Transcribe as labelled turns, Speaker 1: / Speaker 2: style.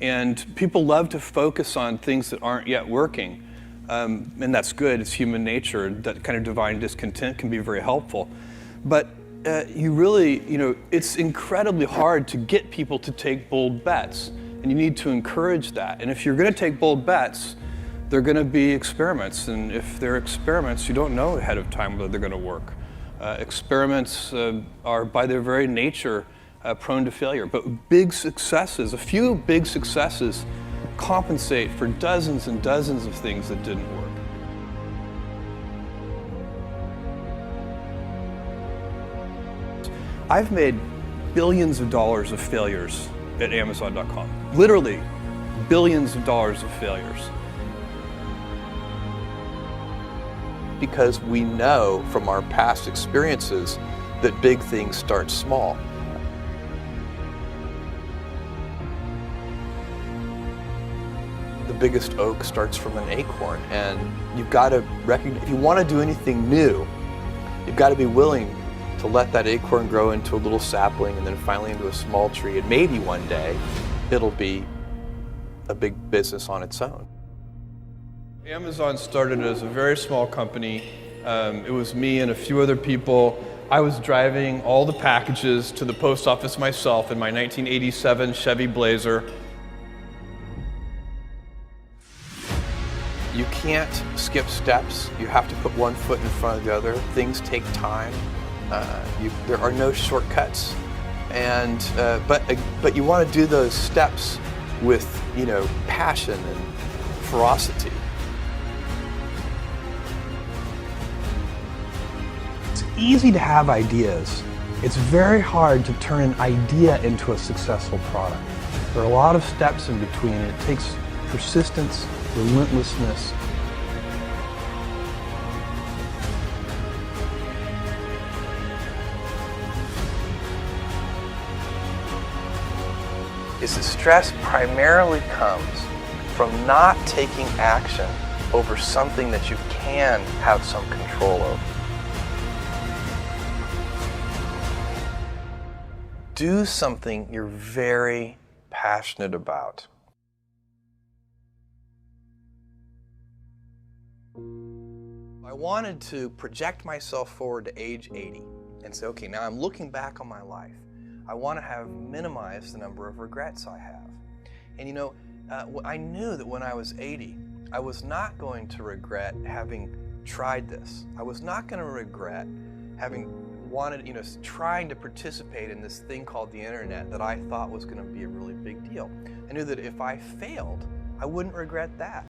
Speaker 1: And people love to focus on things that aren't yet working. And that's good, it's human nature. That kind of divine discontent can be very helpful. But you really, it's incredibly hard to get people to take bold bets. And you need to encourage that. And if you're going to take bold bets, they're going to be experiments. And if they're experiments, you don't know ahead of time whether they're going to work. Experiments are, by their very nature, prone to failure. But big successes, a few big successes, compensate for dozens and dozens of things that didn't work. I've made billions of dollars of failures at Amazon.com. Literally, billions of dollars of failures. Because we know from our past experiences that big things start small. The biggest oak starts from an acorn, and you've got to recognize, if you want to do anything new, you've got to be willing to let that acorn grow into a little sapling and then finally into a small tree, and maybe one day it'll be a big business on its own. Amazon started as a very small company. It was me and a few other people. I was driving all the packages to the post office myself in my 1987 Chevy Blazer. You can't skip steps. You have to put one foot in front of the other. Things take time. There are no shortcuts, but you want to do those steps with passion and ferocity.
Speaker 2: It's easy to have ideas. It's very hard to turn an idea into a successful product. There are a lot of steps in between, and it takes persistence, relentlessness.
Speaker 3: Is that stress primarily comes from not taking action over something that you can have some control over. Do something you're very passionate about. I wanted to project myself forward to age 80 and say, okay, now I'm looking back on my life. I want to have minimized the number of regrets I have. And I knew that when I was 80, I was not going to regret having tried this. I was not going to regret having wanted, trying to participate in this thing called the internet that I thought was going to be a really big deal. I knew that if I failed, I wouldn't regret that.